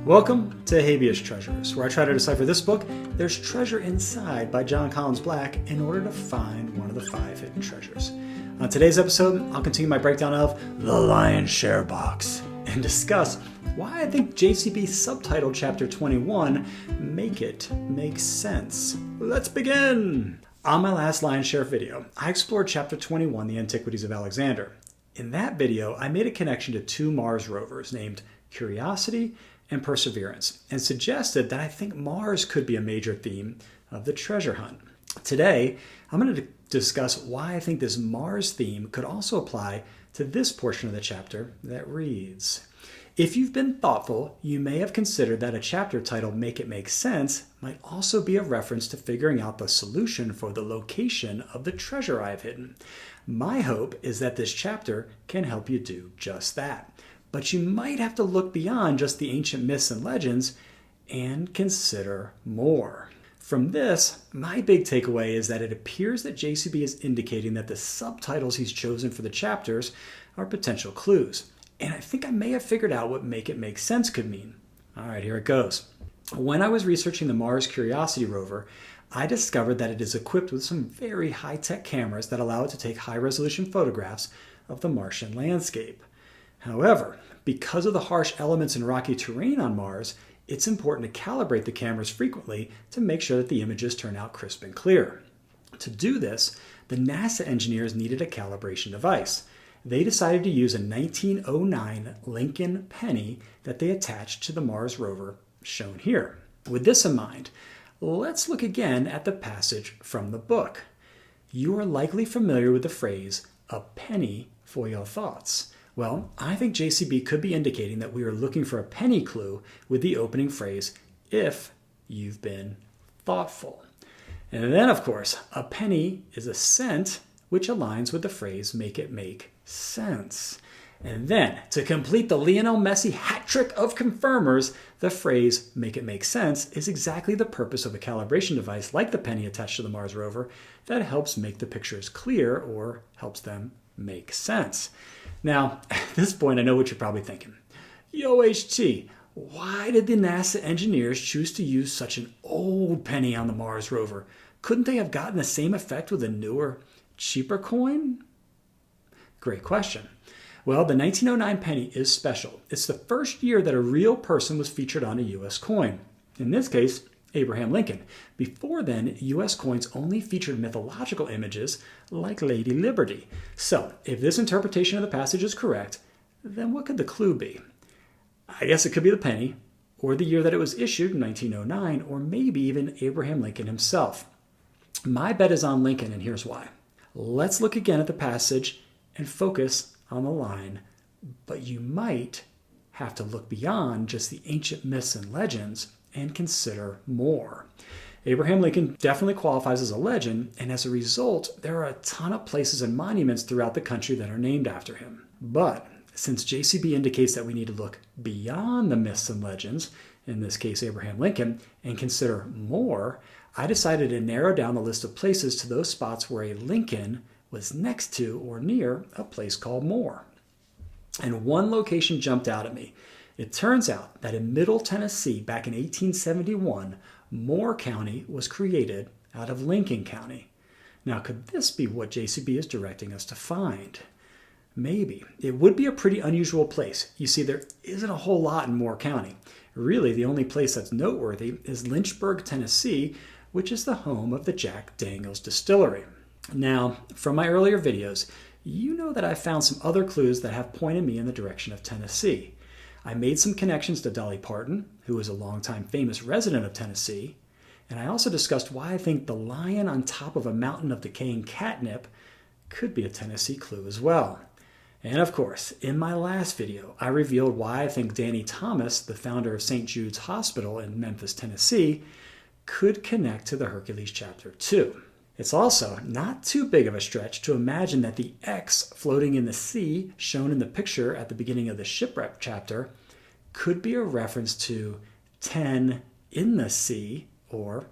Welcome to Habeas Treasures, where I try to decipher this book, There's Treasure Inside by Jon Collins-Black, in order to find one of the 5 hidden treasures. On today's episode, I'll continue my breakdown of The Lion's Share Box and discuss why I think JCB's subtitle Chapter 21, Make It Make Sense. Let's begin! On my last Lion's Share video, I explored Chapter 21, The Antiquities of Alexander. In that video, I made a connection to 2 Mars rovers named Curiosity and Perseverance, and suggested that I think Mars could be a major theme of the treasure hunt. Today, I'm going to discuss why I think this Mars theme could also apply to this portion of the chapter that reads, if you've been thoughtful, you may have considered that a chapter titled Make It Make Sense might also be a reference to figuring out the solution for the location of the treasure I've hidden. My hope is that this chapter can help you do just that. But you might have to look beyond just the ancient myths and legends and consider more. From this, my big takeaway is that it appears that JCB is indicating that the subtitles he's chosen for the chapters are potential clues. And I think I may have figured out what Make It Make Sense could mean. All right, here it goes. When I was researching the Mars Curiosity Rover, I discovered that it is equipped with some very high-tech cameras that allow it to take high-resolution photographs of the Martian landscape. However, because of the harsh elements and rocky terrain on Mars, it's important to calibrate the cameras frequently to make sure that the images turn out crisp and clear. To do this, the NASA engineers needed a calibration device. They decided to use a 1909 Lincoln penny that they attached to the Mars rover, shown here. With this in mind, let's look again at the passage from the book. You are likely familiar with the phrase, a penny for your thoughts. Well, I think JCB could be indicating that we are looking for a penny clue with the opening phrase, if you've been thoughtful. And then, of course, a penny is a cent, which aligns with the phrase, make it make sense. And then, to complete the Lionel Messi hat trick of confirmers, the phrase, make it make sense, is exactly the purpose of a calibration device like the penny attached to the Mars rover that helps make the pictures clear or helps them make sense. Now, at this point, I know what you're probably thinking. Yo, HT, why did the NASA engineers choose to use such an old penny on the Mars rover? Couldn't they have gotten the same effect with a newer, cheaper coin? Great question. Well, the 1909 penny is special. It's the first year that a real person was featured on a U.S. coin. In this case, Abraham Lincoln. Before then, U.S. coins only featured mythological images like Lady Liberty. So, if this interpretation of the passage is correct, then what could the clue be? I guess it could be the penny, or the year that it was issued, 1909, or maybe even Abraham Lincoln himself. My bet is on Lincoln, and here's why. Let's look again at the passage and focus on the line, but you might have to look beyond just the ancient myths and legends and consider more. Abraham Lincoln definitely qualifies as a legend, and as a result, there are a ton of places and monuments throughout the country that are named after him. But since JCB indicates that we need to look beyond the myths and legends, in this case Abraham Lincoln, and consider more, I decided to narrow down the list of places to those spots where a Lincoln was next to or near a place called Moore. And one location jumped out at me. It turns out that in Middle Tennessee, back in 1871, Moore County was created out of Lincoln County. Now, could this be what JCB is directing us to find? Maybe. It would be a pretty unusual place. You see, there isn't a whole lot in Moore County. Really, the only place that's noteworthy is Lynchburg, Tennessee, which is the home of the Jack Daniel's Distillery. Now, from my earlier videos, you know that I found some other clues that have pointed me in the direction of Tennessee. I made some connections to Dolly Parton, who is a longtime famous resident of Tennessee, and I also discussed why I think the lion on top of a mountain of decaying catnip could be a Tennessee clue as well. And of course, in my last video, I revealed why I think Danny Thomas, the founder of St. Jude's Hospital in Memphis, Tennessee, could connect to the Hercules Chapter 2. It's also not too big of a stretch to imagine that the X floating in the sea, shown in the picture at the beginning of the shipwreck chapter, could be a reference to 10 in the sea, or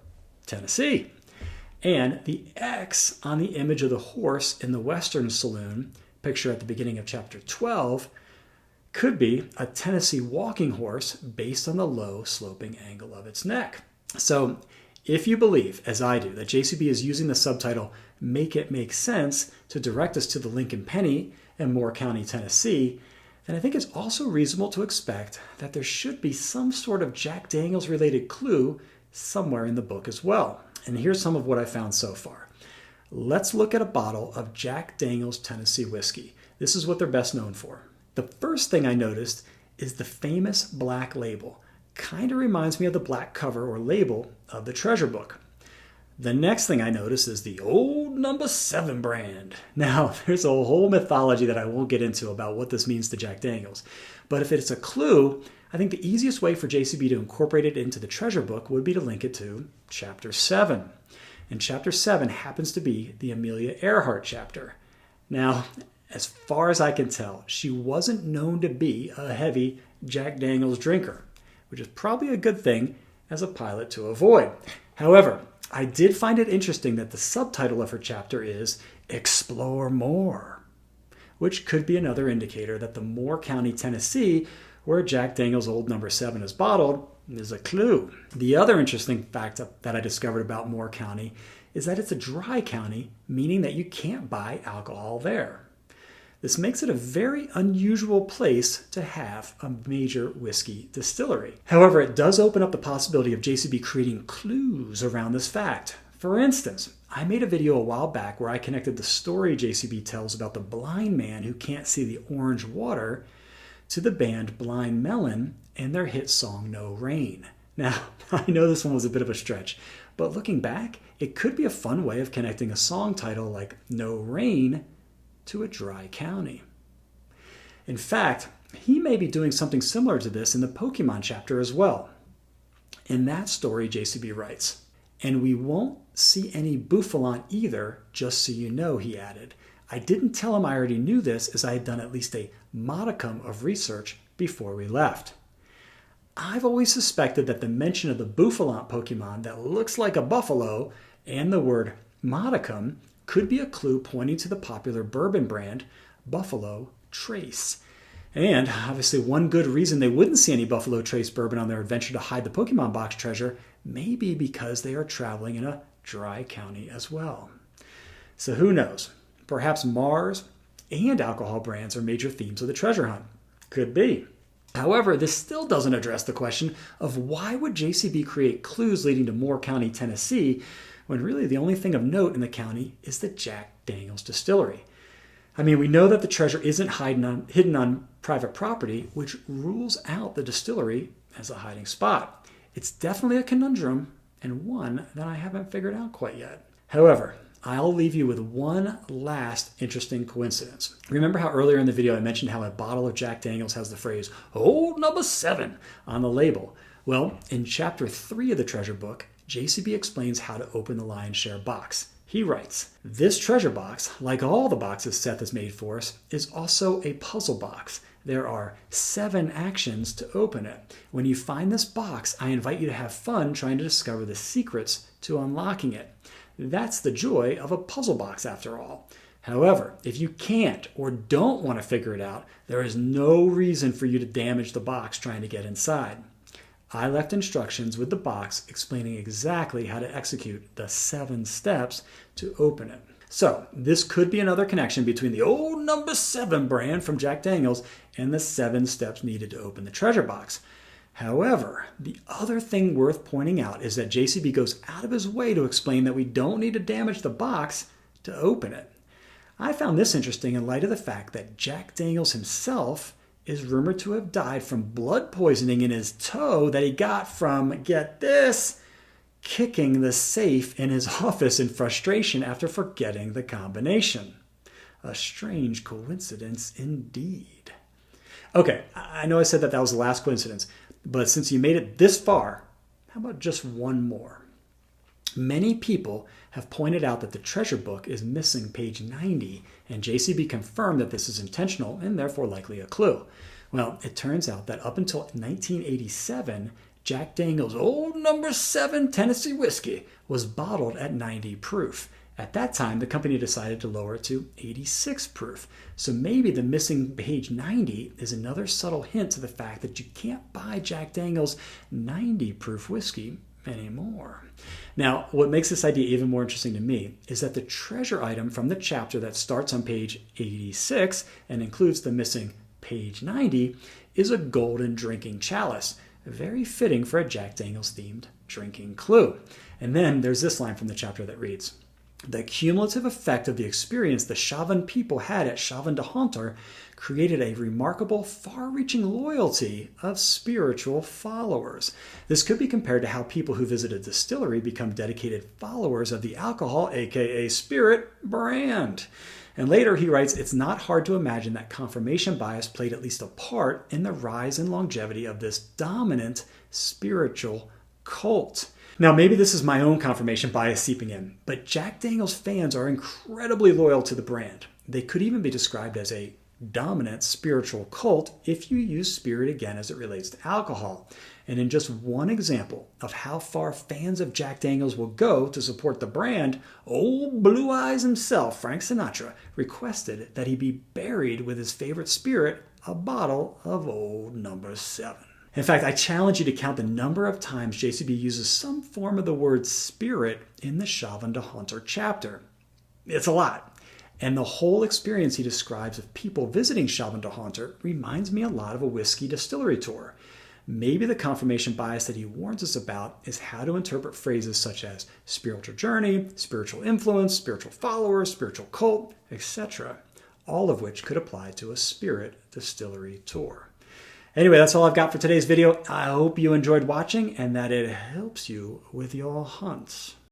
Tennessee. And the X on the image of the horse in the Western Saloon, picture at the beginning of chapter 12, could be a Tennessee walking horse based on the low sloping angle of its neck. So if you believe, as I do, that JCB is using the subtitle "Make It Make Sense" to direct us to the Lincoln Penny in Moore County, Tennessee, then I think it's also reasonable to expect that there should be some sort of Jack Daniels related clue somewhere in the book as well. And here's some of what I found so far. Let's look at a bottle of Jack Daniels Tennessee whiskey. This is what they're best known for. The first thing I noticed is the famous black label. Kind of reminds me of the black cover or label of the treasure book. The next thing I notice is the old number 7 brand. Now, there's a whole mythology that I won't get into about what this means to Jack Daniels. But if it's a clue, I think the easiest way for JCB to incorporate it into the treasure book would be to link it to Chapter 7. And Chapter 7 happens to be the Amelia Earhart chapter. Now, as far as I can tell, she wasn't known to be a heavy Jack Daniels drinker, which is probably a good thing as a pilot to avoid. However, I did find it interesting that the subtitle of her chapter is Explore More, which could be another indicator that the Moore County, Tennessee, where Jack Daniels Old Number 7 is bottled, is a clue. The other interesting fact that I discovered about Moore County is that it's a dry county, meaning that you can't buy alcohol there. This makes it a very unusual place to have a major whiskey distillery. However, it does open up the possibility of JCB creating clues around this fact. For instance, I made a video a while back where I connected the story JCB tells about the blind man who can't see the orange water to the band Blind Melon and their hit song No Rain. Now, I know this one was a bit of a stretch, but looking back, it could be a fun way of connecting a song title like No Rain to a dry county. In fact, he may be doing something similar to this in the Pokemon chapter as well. In that story, JCB writes, "And we won't see any Bouffalon either, just so you know," he added. "I didn't tell him I already knew this, as I had done at least a modicum of research before we left." I've always suspected that the mention of the Bouffalon Pokemon that looks like a buffalo and the word modicum could be a clue pointing to the popular bourbon brand Buffalo Trace. And obviously one good reason they wouldn't see any Buffalo Trace bourbon on their adventure to hide the Pokemon box treasure may be because they are traveling in a dry county as well. So who knows? Perhaps Mars and alcohol brands are major themes of the treasure hunt. Could be. However, this still doesn't address the question of why would JCB create clues leading to Moore County, Tennessee, when really the only thing of note in the county is the Jack Daniels distillery. I mean, we know that the treasure isn't hidden on private property, which rules out the distillery as a hiding spot. It's definitely a conundrum, and one that I haven't figured out quite yet. However, I'll leave you with one last interesting coincidence. Remember how earlier in the video I mentioned how a bottle of Jack Daniels has the phrase, "Old number 7" on the label? Well, in Chapter 3 of the treasure book, JCB explains how to open the lion's share box. He writes, "This treasure box, like all the boxes Seth has made for us, is also a puzzle box. There are 7 actions to open it. When you find this box, I invite you to have fun trying to discover the secrets to unlocking it. That's the joy of a puzzle box after all. However, if you can't or don't want to figure it out, there is no reason for you to damage the box trying to get inside. I left instructions with the box explaining exactly how to execute the 7 steps to open it." So this could be another connection between the Old Number 7 brand from Jack Daniels and the 7 steps needed to open the treasure box. However, the other thing worth pointing out is that JCB goes out of his way to explain that we don't need to damage the box to open it. I found this interesting in light of the fact that Jack Daniels himself is rumored to have died from blood poisoning in his toe that he got from, get this, kicking the safe in his office in frustration after forgetting the combination. A strange coincidence indeed. Okay, I know I said that was the last coincidence, but since you made it this far, how about just one more? Many people have pointed out that the treasure book is missing page 90, and JCB confirmed that this is intentional and therefore likely a clue. Well, it turns out that up until 1987, Jack Daniels Old Number 7 Tennessee whiskey was bottled at 90 proof. At that time, the company decided to lower it to 86 proof. So maybe the missing page 90 is another subtle hint to the fact that you can't buy Jack Daniel's 90 proof whiskey anymore. Now, what makes this idea even more interesting to me is that the treasure item from the chapter that starts on page 86 and includes the missing page 90 is a golden drinking chalice, very fitting for a Jack Daniel's themed drinking clue. And then there's this line from the chapter that reads, "The cumulative effect of the experience the Chauvin people had at Chauvin-de-Hontor created a remarkable, far-reaching loyalty of spiritual followers. This could be compared to how people who visit a distillery become dedicated followers of the alcohol, aka spirit, brand." And later he writes, "It's not hard to imagine that confirmation bias played at least a part in the rise and longevity of this dominant spiritual cult." Now, maybe this is my own confirmation bias seeping in, but Jack Daniel's fans are incredibly loyal to the brand. They could even be described as a dominant spiritual cult if you use spirit again as it relates to alcohol. And in just one example of how far fans of Jack Daniel's will go to support the brand, old Blue Eyes himself, Frank Sinatra, requested that he be buried with his favorite spirit, a bottle of Old Number 7. In fact, I challenge you to count the number of times JCB uses some form of the word spirit in the Chauvin-de-Hontor chapter. It's a lot. And the whole experience he describes of people visiting Chauvin-de-Hontor reminds me a lot of a whiskey distillery tour. Maybe the confirmation bias that he warns us about is how to interpret phrases such as spiritual journey, spiritual influence, spiritual follower, spiritual cult, etc., all of which could apply to a spirit distillery tour. Anyway, that's all I've got for today's video. I hope you enjoyed watching and that it helps you with your hunts.